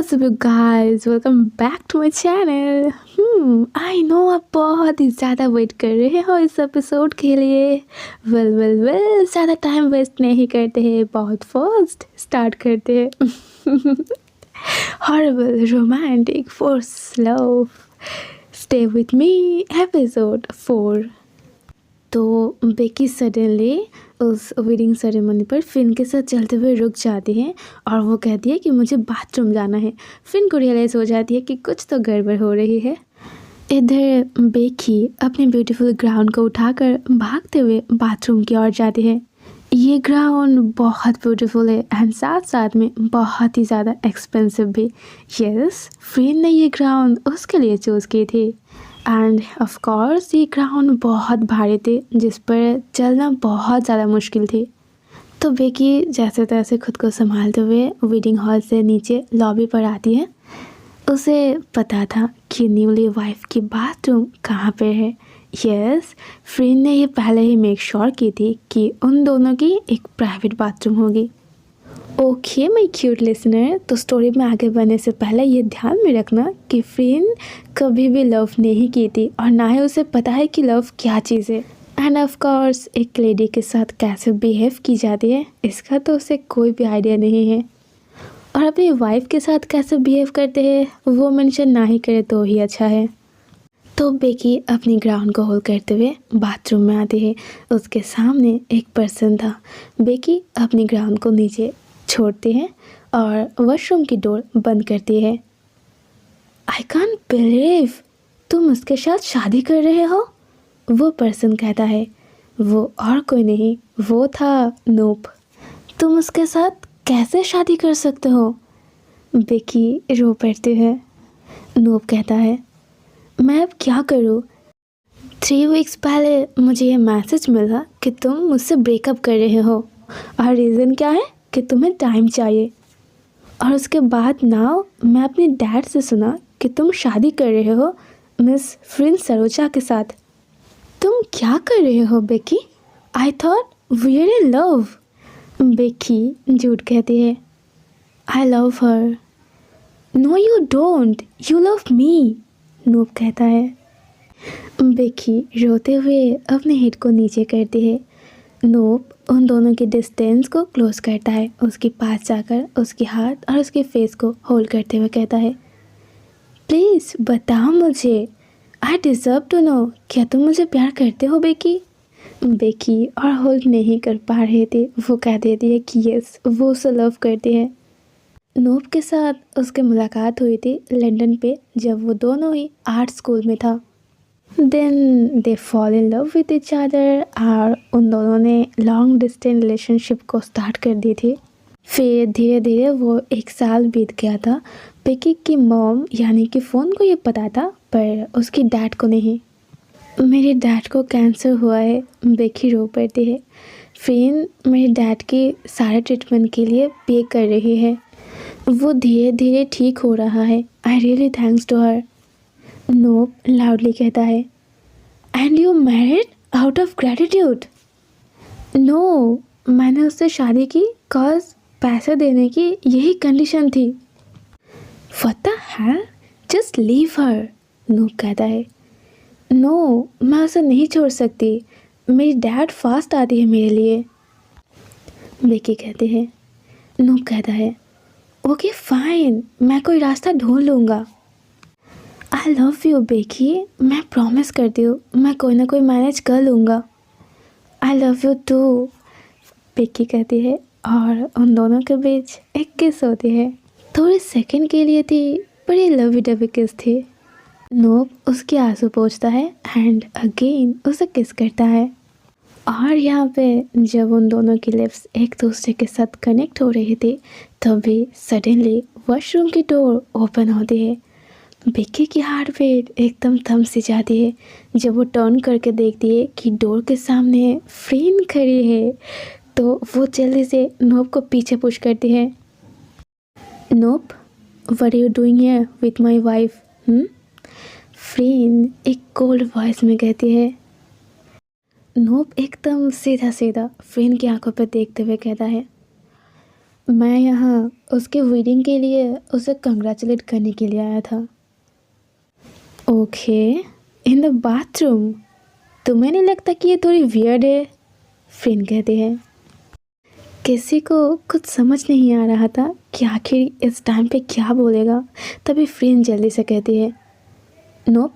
What's up you guys? Welcome back to my channel. I know आप बहुत ही ज़्यादा wait कर रहे हो इस एपिसोड के लिए। वेल ज़्यादा टाइम वेस्ट नहीं करते हैं, बहुत फास्ट स्टार्ट करते हैं। Horrible romantic force love stay with me episode 4। तो बेकी सडनली उस वेडिंग सेरेमनी पर फिन के साथ चलते हुए रुक जाती है और वो कहती है कि मुझे बाथरूम जाना है। फिन को रियलाइज़ हो जाती है कि कुछ तो गड़बड़ हो रही है। इधर बेकी अपने ब्यूटीफुल ग्राउंड को उठाकर भागते हुए बाथरूम की ओर जाती है। ये ग्राउंड बहुत ब्यूटीफुल है एंड साथ साथ में बहुत ही ज़्यादा एक्सपेंसिव भी। यस, फिन ने ये ग्राउंड उसके लिए चूज़ की थी एंड ऑफ कोर्स ये ग्राउंड बहुत भारी थे जिस पर चलना बहुत ज़्यादा मुश्किल थी। तो बेकी जैसे तैसे खुद को संभालते हुए वेडिंग हॉल से नीचे लॉबी पर आती है। उसे पता था कि न्यूली वाइफ की बाथरूम कहाँ पे है। यस, फ्रेंड ने ये पहले ही मेक श्योर की थी कि उन दोनों की एक प्राइवेट बाथरूम होगी। ओके माय क्यूट लिसनर, तो स्टोरी में आगे बढ़ने से पहले ये ध्यान में रखना कि फ्रेंड कभी भी लव नहीं की थी और ना ही उसे पता है कि लव क्या चीज़ है एंड ऑफ कोर्स एक लेडी के साथ कैसे बिहेव की जाती है इसका तो उसे कोई भी आइडिया नहीं है और अपनी वाइफ के साथ कैसे बिहेव करते हैं वो मेंशन ना ही करे तो ही अच्छा है। तो बेकी अपनी ग्राउंड को होल्ड करते हुए बाथरूम में आती है। उसके सामने एक पर्सन था। बेकी अपनी ग्राउंड को नीचे छोड़ती है और वॉशरूम की डोर बंद करती है। आई कांट बिलीव तुम उसके साथ शादी कर रहे हो, वो पर्सन कहता है। वो और कोई नहीं, वो था नोप। तुम उसके साथ कैसे शादी कर सकते हो? बेकी रो पड़ती है। नोप कहता है, मैं अब क्या करूँ? 3 वीक्स पहले मुझे ये मैसेज मिला कि तुम मुझसे ब्रेकअप कर रहे हो और रीज़न क्या है कि तुम्हें टाइम चाहिए। और उसके बाद नाउ मैं अपने डैड से सुना कि तुम शादी कर रहे हो मिस फ्रिन सरोजा के साथ। तुम क्या कर रहे हो Becky? I thought we are in love. Becky झूठ कहती है। I love her. No you don't, you love me, Noop कहता है। बेकी रोते हुए अपने हेड को नीचे करती है। नूप उन दोनों के डिस्टेंस को क्लोज करता है। उसके पास जाकर उसके हाथ और उसके फेस को होल्ड करते हुए कहता है, प्लीज़ बताओ मुझे, आई डिज़र्व टू नो, क्या तुम मुझे प्यार करते हो बेकी? बेकी और होल्ड नहीं कर पा रहे थे, वो कह देती है कि यस, वो उसे लव करती है। नूप के साथ उसकी मुलाकात हुई थी लंदन पे जब वो दोनों ही आर्ट स्कूल में था। Then they fall in love with each other और उन दोनों ने लॉन्ग डिस्टेंस रिलेशनशिप को स्टार्ट कर दी थी। फिर धीरे धीरे वो 1 साल बीत गया था। बेकी की मॉम यानी कि फ़ोन को ये पता था पर उसकी डैड को नहीं। मेरे डैड को कैंसर हुआ है, बेकी रो पड़ती है। फ्रेंड मेरे डैड के सारे ट्रीटमेंट के लिए पे कर रही है। वो धीरे धीरे ठीक हो रहा है। I really thanks to her, nope loudly कहता है। And you married out of gratitude? No, मैंने उससे शादी की कॉज पैसे देने की यही कंडीशन थी। What the hell, just leave her, Nope कहता है। नो, मैं उसे नहीं छोड़ सकती, मेरी डैड फास्ट आती है मेरे लिए, बेकी कहती है। नोप कहता है, ओके फाइन, मैं कोई रास्ता ढूंढ लूँगा। आई लव यू बेकी, मैं प्रॉमिस करती हूँ मैं कोई ना कोई मैनेज कर लूँगा। I love you too, Becky कहती है और उन दोनों के बीच एक किस होती है। थोड़े सेकंड के लिए थी पर ये लवी डवी किस थी। नोप उसके आंसू पोंछता है एंड अगेन उसे किस करता है। और यहाँ पे जब उन दोनों की लिप्स एक दूसरे के साथ कनेक्ट हो रही थी तभी सडनली वॉशरूम की डोर ओपन होती है। बेकी की हार्ट बीट एकदम थम सी जाती है जब वो टर्न करके देखती है कि डोर के सामने फ्रेंड खड़ी है। तो वो जल्दी से नोप को पीछे पुश करती है। Nope, what are you doing here with my wife? Friend एक कोल्ड वॉइस में कहती है। नोप एकदम सीधा सीधा फ्रेंड की आंखों पर देखते हुए कहता है, मैं यहाँ उसके वेडिंग के लिए उसे कंग्रेचुलेट करने के लिए आया था। Okay, in the bathroom? तुम्हें नहीं लगता कि ये थोड़ी वियर्ड है? फ्रेंड कहते हैं। किसी को कुछ समझ नहीं आ रहा था कि आखिर इस टाइम पे क्या बोलेगा। तभी फ्रेंड जल्दी से कहती है, नोप,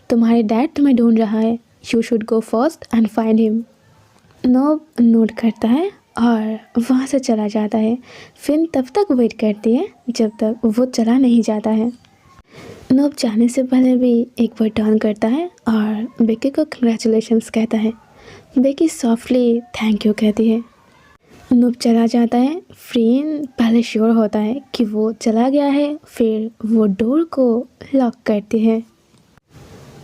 तुम्हारे डैड तुम्हें ढूंढ रहा है, you should go first and find him. Nope note करता है और वहाँ से चला जाता है। फिन तब तक वेट करती है जब तक वो चला नहीं जाता है। नोप जाने से पहले भी एक बार टर्न करता है और बेकी को कंग्रेचुलेशंस कहता है। बेकी सॉफ्टली थैंक यू कहती है। नोप चला जाता है। फ्रेंड पहले श्योर होता है कि वो चला गया है, फिर वो डोर को लॉक करती है।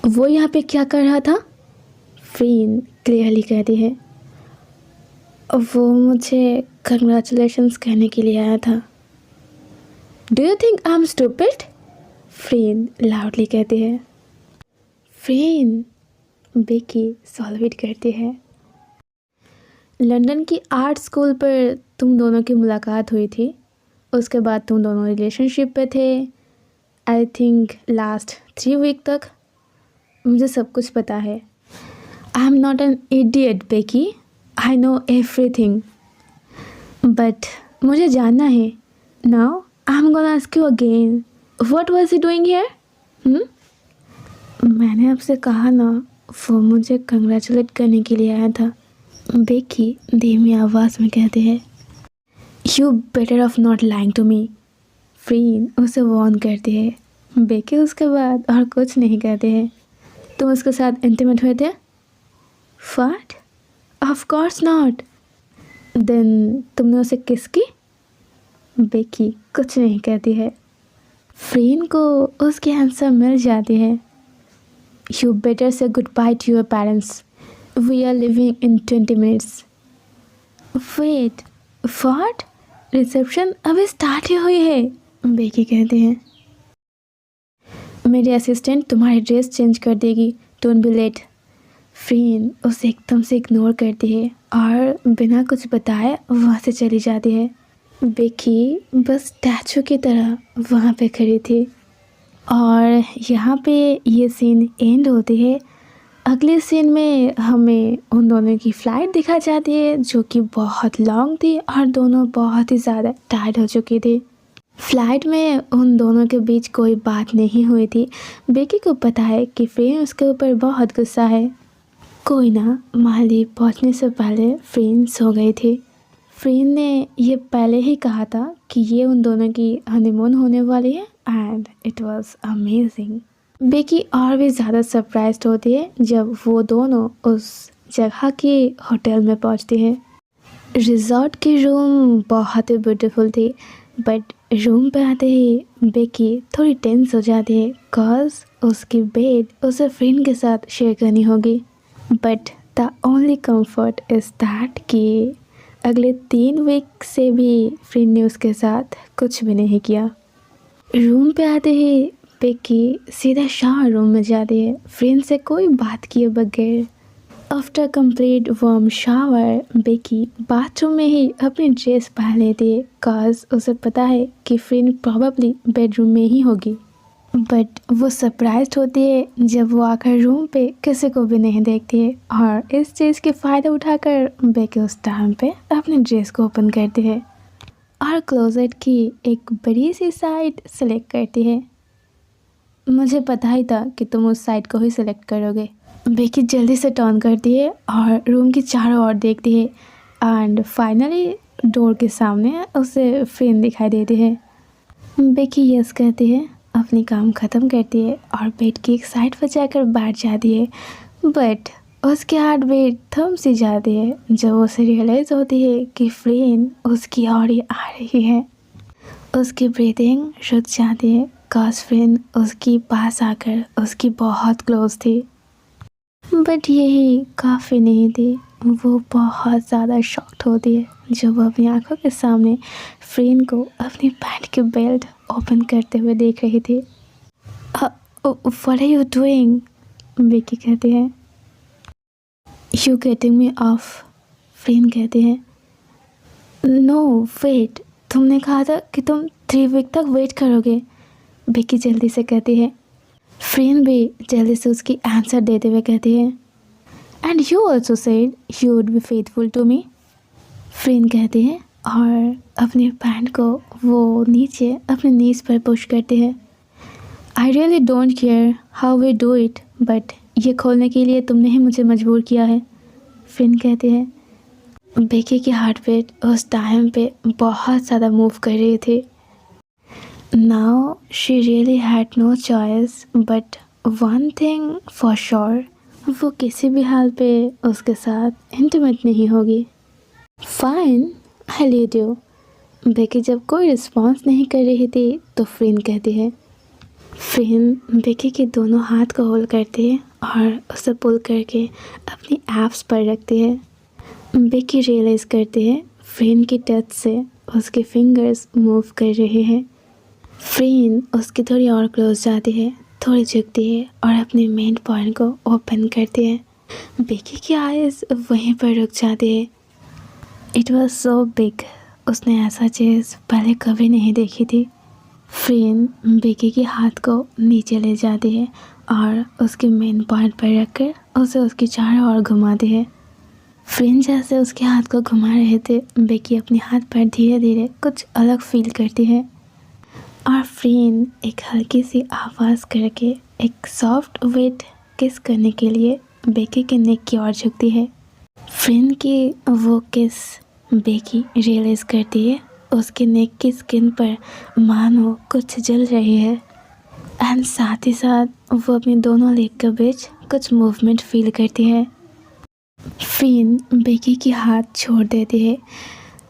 वो यहाँ पे क्या कर रहा था? फ्रेंड क्लियरली कहती है, वो मुझे कंग्रेचुलेशंस कहने के लिए आया था। Do you think I am stupid? Friend loudly कहती है। फ्रेंड, बेकी सॉल्विट करती है। लंदन की आर्ट स्कूल पर तुम दोनों की मुलाकात हुई थी। उसके बाद तुम दोनों रिलेशनशिप पे थे, आई थिंक लास्ट 3 वीक तक। मुझे सब कुछ पता है। I am not an idiot Becky, I know everything. But मुझे जानना है। Now I am gonna ask you again, what was he doing here? मैंने आपसे कहा ना, वो मुझे कंग्रेचुलेट करने के लिए आया था, बेकी धीमी आवाज़ में कहते हैं। You better off not lying to me. Friend उसे वार्न करती है। बेकी उसके बाद और कुछ नहीं कहते हैं। तुम उसके साथ इंटीमेट हुए थे? What? Of course not. Then तुमने उसे किस की? बेकी कुछ नहीं कहती है। फ्रेंड को उसकी आंसर मिल जाती है। You better say goodbye to your parents, we are leaving in 20 minutes. Wait, what? Reception अभी स्टार्ट ही हुई है, बेकी कहते हैं। मेरी असिस्टेंट तुम्हारी ड्रेस चेंज कर देगी, डोंट बी लेट। फ्रेंड उसे एकदम से इग्नोर करती है और बिना कुछ बताए वहाँ से चली जाती है। बेकी बस स्टैचू की तरह वहाँ पे खड़ी थी। और यहाँ पे ये सीन एंड होती है। अगले सीन में हमें उन दोनों की फ़्लाइट दिखा जाती है जो कि बहुत लॉन्ग थी और दोनों बहुत ही ज़्यादा टायर्ड हो चुकी थी। फ़्लाइट में उन दोनों के बीच कोई बात नहीं हुई थी। बेकी को पता है कि फ्रेंड उसके ऊपर बहुत गुस्सा है। कोई ना, माली पहुंचने से पहले फ्रेंड सो गई थी। फ्रेंड ने ये पहले ही कहा था कि ये उन दोनों की हनीमून होने वाली है and it was amazing. Becky और भी ज़्यादा सरप्राइज्ड होती है जब वो दोनों उस जगह के होटल में पहुंचती हैं। रिजॉर्ट की रूम बहुत ही ब्यूटीफुल थी, बट रूम पे आते ही बेकी थोड़ी टेंस हो जाती है बिकॉज उसकी बेड उसे फ्रेंड के साथ शेयर करनी होगी। But the only comfort is that कि अगले 3 वीक से भी फ्रेंड ने उसके साथ कुछ भी नहीं किया। रूम पे आते ही बेकी सीधा शावर रूम में जाती है, फ्रेंड से कोई बात किए बगैर। After complete warm shower Becky bathroom में ही अपनी ड्रेस पहन लेती है बिकॉज उसे पता है कि फ्रेंड प्रॉबली बेडरूम में ही होगी। बट वो सरप्राइज्ड होती है जब वो आकर रूम पे किसी को भी नहीं देखती है और इस चीज़ के फ़ायदा उठाकर बेकी उस टाइम पे अपनी ड्रेस को ओपन करती है और क्लोजेट की एक बड़ी सी साइड सेलेक्ट करती है। मुझे पता ही था कि तुम उस साइड को ही सिलेक्ट करोगे। बेकी जल्दी से टर्न करती है और रूम की चारों ओर देखती है एंड फाइनली डोर के सामने उसे फ्रेंड दिखाई देती है। बेकी यस कहती है, अपनी काम ख़त्म करती है और बेड की एक साइड पर जाकर बैठ जाती है। बट उसके हार्ट बीट थम सी जाती है जब उसे रियलाइज़ होती है कि फ्रेंड उसकी ओर ही आ रही है। उसकी ब्रीथिंग रुक जाती है बिकॉज फ्रेंड उसकी पास आकर उसकी बहुत क्लोज थी। बट यही काफ़ी नहीं थी, वो बहुत ज़्यादा शॉक्ड होती है जब वो अपनी आंखों के सामने फ्रेंड को अपनी पैंट की बेल्ट ओपन करते हुए देख रही थी। What are you doing? Becky कहती है। You getting me off? Friend कहते हैं। नो वेट, तुमने कहा था कि तुम 3 वीक तक वेट करोगे, बेकी जल्दी से कहती है। फ्रेन भी जल्दी से उसकी आंसर देते हुए कहती है, and you also said you would be faithful to me. Fren कहती है और अपने पैंट को वो नीचे अपने नीज पर पुश करती है। I really don't care how we do it, but ये खोलने के लिए तुमने ही मुझे मजबूर किया है। फ्रेन कहती है। बेकी की हार्ट बीट उस टाइम पे बहुत ज़्यादा मूव कर रही थी। Now she really had no choice but one thing for sure, वो किसी भी हाल पे उसके साथ इंटीमेट नहीं होगी। Fine, I lead you. Becky जब कोई रिस्पॉन्स नहीं कर रही थी तो फ्रेन कहती है। फ्रेन बेकी के दोनों हाथ को होल्ड करती है और उसे पुल करके अपनी एब्स पर रखती है। बेकी रियलाइज़ करती है फ्रेन की टच से उसके फिंगर्स मूव कर रहे हैं। फ्रेन उसकी थोड़ी और क्लोज जाती है, थोड़ी झुकती है और अपने मेन पॉइंट को ओपन करती है। बेकी की आइज़ वहीं पर रुक जाती है। इट वॉज सो बिग, उसने ऐसा चीज़ पहले कभी नहीं देखी थी। फ्रेन बेकी के हाथ को नीचे ले जाती है और उसके मेन पॉइंट पर रखकर उसे उसकी चारों ओर घुमाती है। फ्रेन जैसे उसके हाथ को घुमा रहे थे, बेकी अपने हाथ पर धीरे धीरे कुछ अलग फील करती है और फ्रेन एक हल्की सी आवाज़ करके एक सॉफ्ट वेट किस करने के लिए बेकी के नेक की ओर झुकती है। फ्रेन की वो किस बेकी रियलाइज़ करती है उसके नेक की स्किन पर मानो कुछ जल रही है एंड साथ ही साथ वो अपने दोनों लेग के बीच कुछ मूवमेंट फील करती है। फ्रेन बेकी की हाथ छोड़ देती है।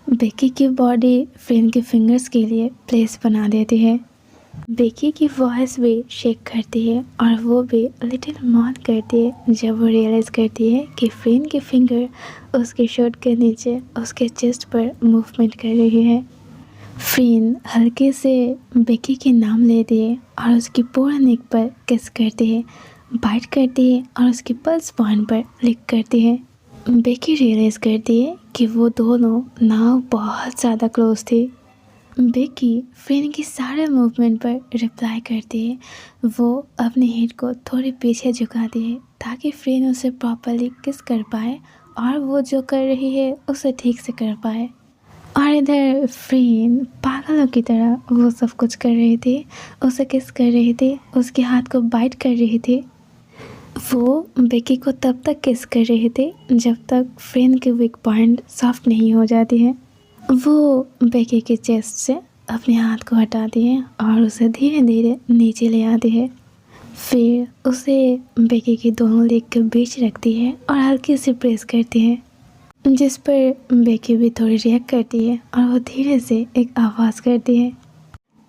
बेकी की बॉडी फ्रेन के फिंगर्स के लिए प्लेस बना देती है। बेकी की वॉइस भी शेक करती है और वो भी लिटिल मौन करती है जब वो रियलाइज़ करती है कि फ्रेन के फिंगर उसके शर्ट के नीचे उसके चेस्ट पर मूवमेंट कर रही है। फ्रेन हल्के से बेकी के नाम लेती है और उसकी पूरे नेक पर किस करती है, बाइट करती है और उसकी पल्स पॉइंट पर लिक करती है। बेकी रियलाइज़ करती है कि वो दोनों नाव बहुत ज़्यादा क्लोज थी। बेकी फ्रेन की सारे मूवमेंट पर रिप्लाई करती है। वो अपने हेड को थोड़े पीछे झुकाती है ताकि फ्रेन उसे प्रॉपरली किस कर पाए और वो जो कर रही है उसे ठीक से कर पाए। और इधर फ्रेन पागलों की तरह वो सब कुछ कर रही थी, उसे किस कर रही थी, उसके हाथ को बाइट कर रही थी। वो बेकी को तब तक किस कर रही थी जब तक फ्रेन के वीक पॉइंट सॉफ्ट नहीं हो जाती है। वो बेकी के चेस्ट से अपने हाथ को हटाती है और उसे धीरे धीरे नीचे ले आती है। फिर उसे बेकी के दोनों लेग के बीच रखती है और हल्की सी प्रेस करती है, जिस पर बेकी भी थोड़ी रिएक्ट करती है और वो धीरे से एक आवाज़ करती है।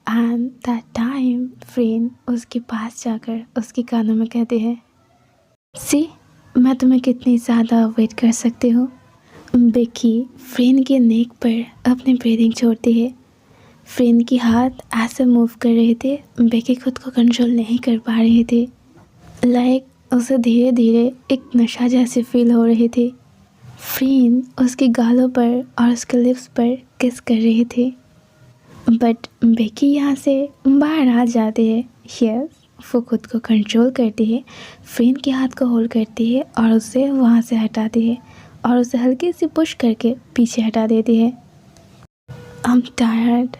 एंड दैट टाइम फ्रेन उसके पास जाकर उसके कानों में कहती है, सी मैं तुम्हें कितनी ज़्यादा वेट कर सकती हूँ। बेकी फ्रेन के नेक पर अपनी ब्रीदिंग छोड़ती है। फ्रेन की हाथ ऐसे मूव कर रहे थे, बेकी खुद को कंट्रोल नहीं कर पा रही थी। लाइक उसे धीरे धीरे एक नशा जैसी फील हो रही थी। फ्रेन उसके गालों पर और उसके लिप्स पर किस कर रही थी, बट बेकी यहाँ से बाहर आ जाती है। यस, वो खुद को कंट्रोल करती है, फ्रेन के हाथ को होल्ड करती है और उसे वहाँ से हटाती है और उसे हल्की सी पुश करके पीछे हटा देती है। आई एम टायर्ड,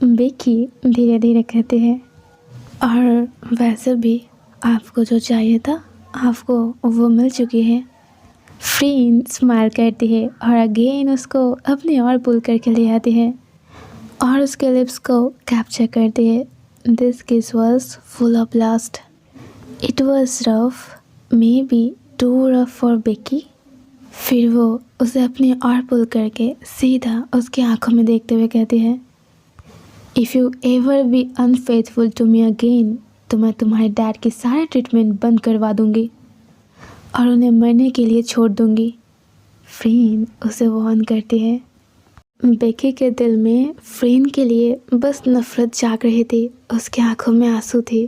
बेकी धीरे धीरे कहती है। और वैसे भी आपको जो चाहिए था आपको वो मिल चुकी है। फ्रेन स्माइल करती है और अगेन उसको अपनी ओर पुल करके ले आती है और उसके लिप्स को कैप्चर करती है। This kiss was full of lust. It was rough, maybe too rough for Becky. फिर वो उसे अपनी ओर पुल करके सीधा उसकी आंखों में देखते हुए कहती है, if you ever be unfaithful to me again, तो मैं तुम्हारे डैड की सारे ट्रीटमेंट बंद करवा दूंगी और उन्हें मरने के लिए छोड़ दूंगी। फ्रेन उसे वार्न करती है। बेकी के दिल में फ्रेन के लिए बस नफरत जाग रही थी, उसकी आंखों में आंसू थे।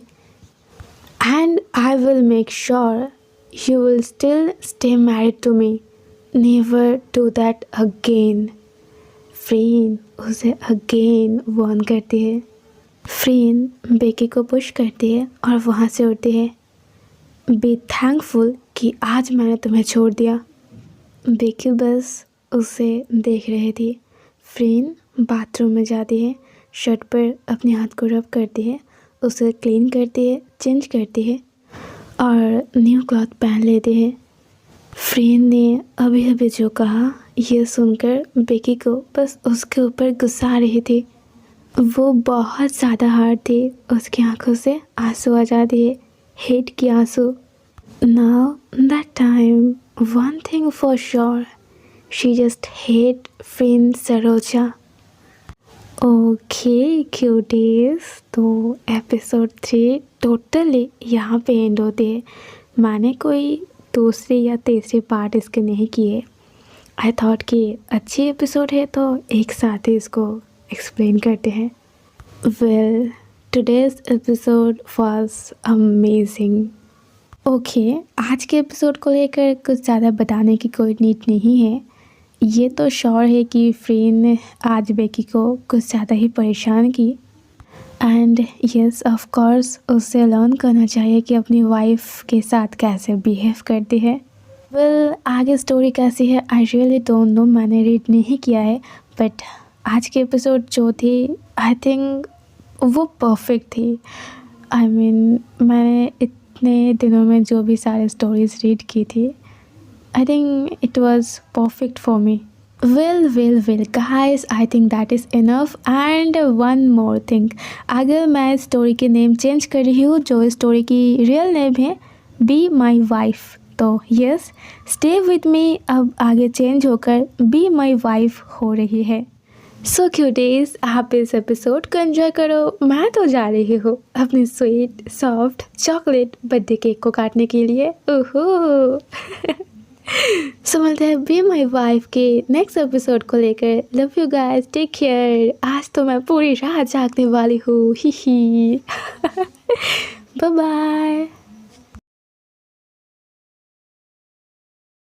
And I will make sure you will still stay married to me, never do that again. Fren उसे अगेन वार्न करती है। फ्रेन बेकी को पुश करती है और वहाँ से उड़ती है। बी थैंकफुल कि आज मैंने तुम्हें छोड़ दिया। बेकी बस उसे देख रही थी। फ्रेन बाथरूम में जाती है, शर्ट पर अपने हाथ को रब करती है, उसे क्लीन करती है, चेंज करती है और न्यू क्लॉथ पहन लेती है। फ्रेन ने अभी अभी जो कहा यह सुनकर बेकी को बस उसके ऊपर गुस्सा आ रही थी। वो बहुत ज़्यादा हार्ड थी, उसकी आंखों से आंसू आ जाते हैं, हेट की आंसू। Now that time one thing for sure, she just hate friend Saroja. Okay cuties, तो एपिसोड 3 टोटली यहाँ पे एंड होती है। मैंने कोई दूसरी या तीसरी पार्ट इसके नहीं किए। आई थॉट कि अच्छी एपिसोड है तो एक साथ ही इसको एक्सप्लेन करते हैं। Well, today's episode was amazing. Okay, आज के एपिसोड को लेकर कुछ ज़्यादा बताने की कोई नीड नहीं है। ये तो श्योर है कि फ्रेन ने आज बेकी को कुछ ज़्यादा ही परेशान की। एंड यस ऑफ कोर्स उससे लर्न करना चाहिए कि अपनी वाइफ के साथ कैसे बिहेव करती है। वेल, आगे स्टोरी कैसी है आई रियली डोंट नो, मैंने रीड नहीं किया है। बट आज की एपिसोड जो थी आई थिंक वो परफेक्ट थी। आई मीन मैंने इतने दिनों में जो भी सारे स्टोरीज रीड की थी, I think it was perfect for me. Well guys, I think that is enough. And one more thing, अगर मैं स्टोरी के नेम चेंज कर रही हूँ, जो स्टोरी की रियल नेम है बी माई वाइफ, तो यस स्टे विथ मी, अब आगे चेंज होकर बी माई वाइफ हो रही है। सो क्यूटीज, आप इस एपिसोड को एंजॉय करो। मैं तो जा रही हूँ अपनी sweet soft chocolate birthday cake को काटने के लिए। ओहो सो मिलते हैं बी माई वाइफ के नेक्स्ट एपिसोड को लेकर। Love you guys, take care. आज तो मैं पूरी रात जागने वाली हूँ। ही बाय बाय।